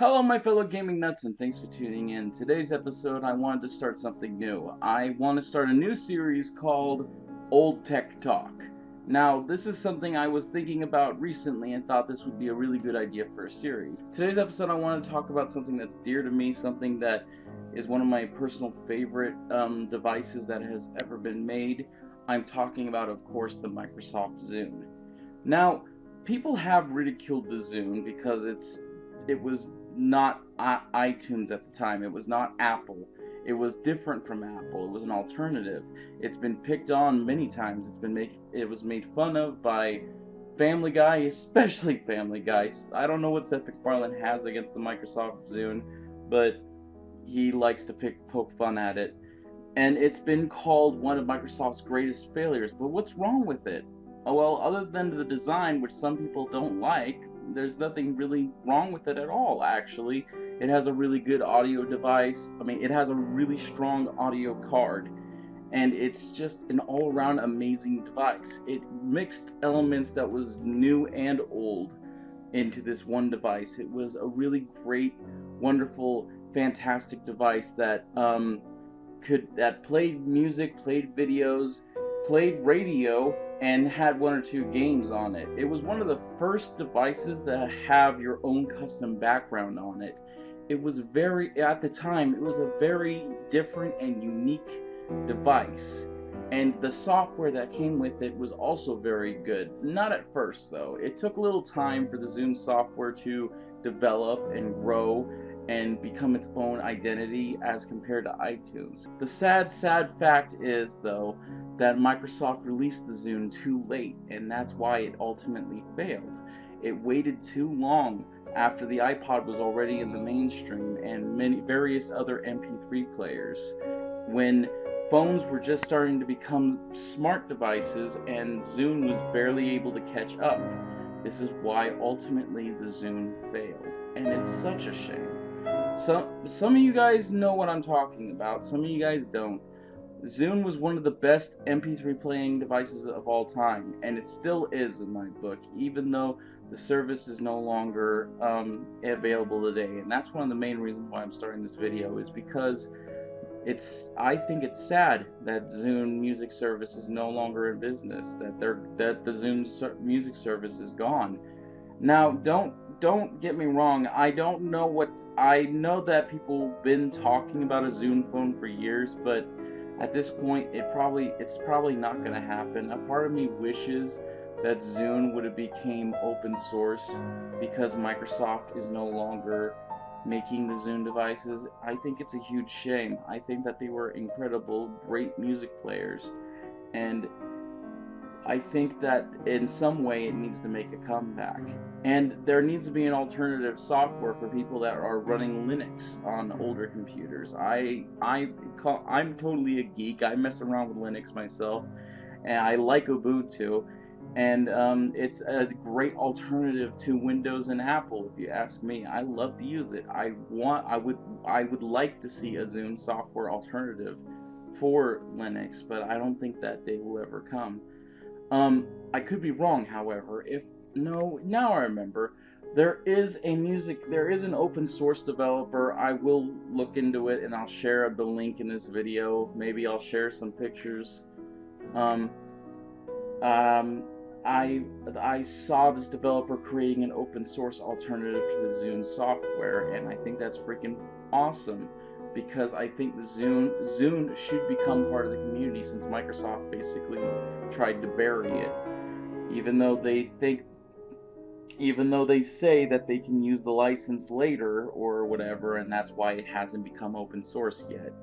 Hello my fellow gaming nuts and thanks for tuning in. Today's episode I wanted to start something new. I want to start a new series called Old Tech Talk. Now this is something I was thinking about recently and thought this would be a really good idea for a series. Today's episode I want to talk about something that's dear to me, something that is one of my personal favorite devices that has ever been made. I'm talking about, of course, the Microsoft Zune. Now, people have ridiculed the Zune because it was not iTunes at the time. It was not Apple. It was different from Apple. It was an alternative. It's been picked on many times. It was made fun of by Family Guy, especially Family Guy. I don't know what Seth MacFarlane has against the Microsoft Zune, but he likes to poke fun at it. And it's been called one of Microsoft's greatest failures. But what's wrong with it? Oh, well, other than the design, which some people don't like, there's nothing really wrong with it at all, actually. It has a really good audio device. It has a really strong audio card. And it's just an all-around amazing device. It mixed elements that was new and old into this one device. It was a really great, wonderful, fantastic device that played music, played videos, played radio, and had one or two games on it. It was one of the first devices that have your own custom background on it. It was at the time, it was a very different and unique device. And the software that came with it was also very good. Not at first, though. It took a little time for the Zune software to develop and grow and become its own identity as compared to iTunes. The sad fact is, though, that Microsoft released the Zune too late, and that's why it ultimately failed. It waited too long after the iPod was already in the mainstream and various other MP3 players, when phones were just starting to become smart devices and Zune was barely able to catch up. This is why ultimately the Zune failed, and it's such a shame. Some of you guys know what I'm talking about, some of you guys don't. Zune was one of the best MP3 playing devices of all time, and it still is in my book, even though the service is no longer available today. And that's one of the main reasons why I'm starting this video, is because I think it's sad that Zune Music Service is no longer in business, that the Zune Music Service is gone. Now, don't get me wrong, I know that people have been talking about a Zune phone for years, but at this point, it's probably not going to happen. A part of me wishes that Zune would have became open source because Microsoft is no longer making the Zune devices. I think it's a huge shame. I think that they were incredible, great music players, and I think that in some way it needs to make a comeback. And there needs to be an alternative software for people that are running Linux on older computers. I'm totally a geek. I mess around with Linux myself, and I like Ubuntu. And it's a great alternative to Windows and Apple, if you ask me. I love to use it. I would like to see a Zune software alternative for Linux, but I don't think that day will ever come. I could be wrong, however. Now I remember. There is an open source developer. I will look into it and I'll share the link in this video. Maybe I'll share some pictures. I saw this developer creating an open source alternative to the Zune software, and I think that's freaking awesome, because I think the Zune should become part of the community, since Microsoft basically tried to bury it, even though they say that they can use the license later or whatever, and that's why it hasn't become open source yet.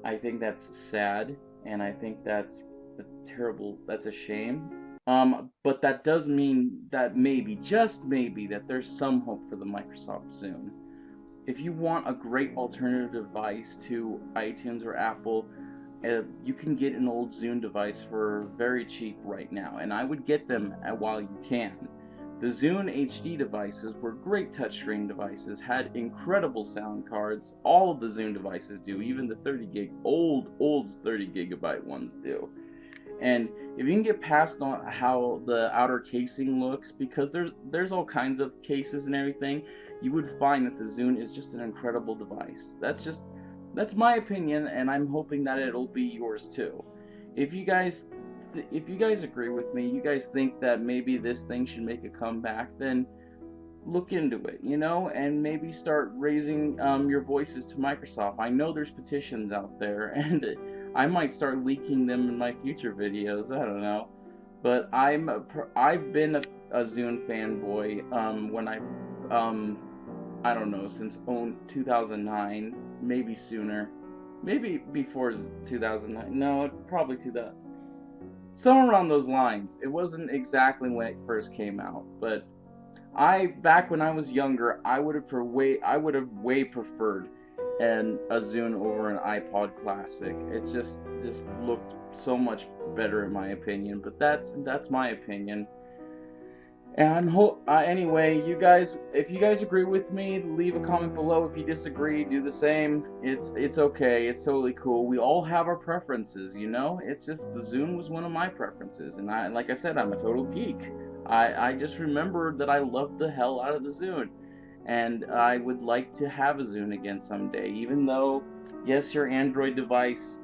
I think that's sad, and I think that's a shame. But that does mean that maybe, just maybe, that there's some hope for the Microsoft Zune. If you want a great alternative device to iTunes or Apple, you can get an old Zune device for very cheap right now, and I would get them while you can. The Zune HD devices were great touchscreen devices, had incredible sound cards. All of the Zune devices do, even the old 30 gigabyte ones do. And if you can get past on how the outer casing looks, because there's all kinds of cases and everything, you would find that the Zune is just an incredible device. That's my opinion, and I'm hoping that it'll be yours too. If you guys agree with me, you guys think that maybe this thing should make a comeback, then look into it, and maybe start raising your voices to Microsoft. I know there's petitions out there, and I might start leaking them in my future videos. I don't know, but I've been a Zune fanboy when I don't know, since 2009, maybe sooner, maybe before 2009. No, probably 2000, somewhere around those lines. It wasn't exactly when it first came out, but back when I was younger, I would have way preferred a Zune over an iPod Classic. It's just looked so much better in my opinion. But that's my opinion. And anyway, if you guys agree with me, leave a comment below. If you disagree, do the same. It's okay. It's totally cool. We all have our preferences, It's just the Zune was one of my preferences, and like I said, I'm a total geek. I just remembered that I loved the hell out of the Zune, and I would like to have a Zune again someday. Even though, yes, your Android device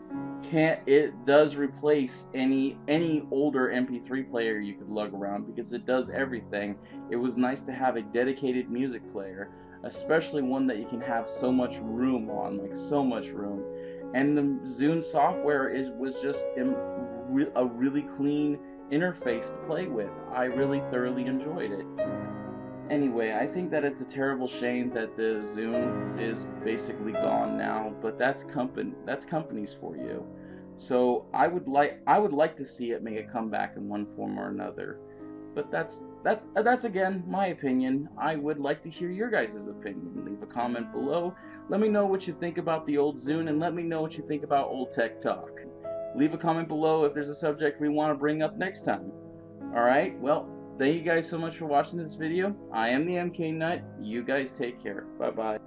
does replace any older MP3 player you could lug around, because it does everything. It was nice to have a dedicated music player, especially one that you can have so much room on, like so much room. And the Zune software was just a really clean interface to play with. I really thoroughly enjoyed it. Anyway, I think that it's a terrible shame that the Zune is basically gone now, but that's companies for you. So I would like to see it make a comeback in one form or another. But that's again my opinion. I would like to hear your guys' opinion. Leave a comment below. Let me know what you think about the old Zune, and let me know what you think about old tech talk. Leave a comment below if there's a subject we want to bring up next time. Alright, well, thank you guys so much for watching this video. I am the MK Nut. You guys take care. Bye-bye.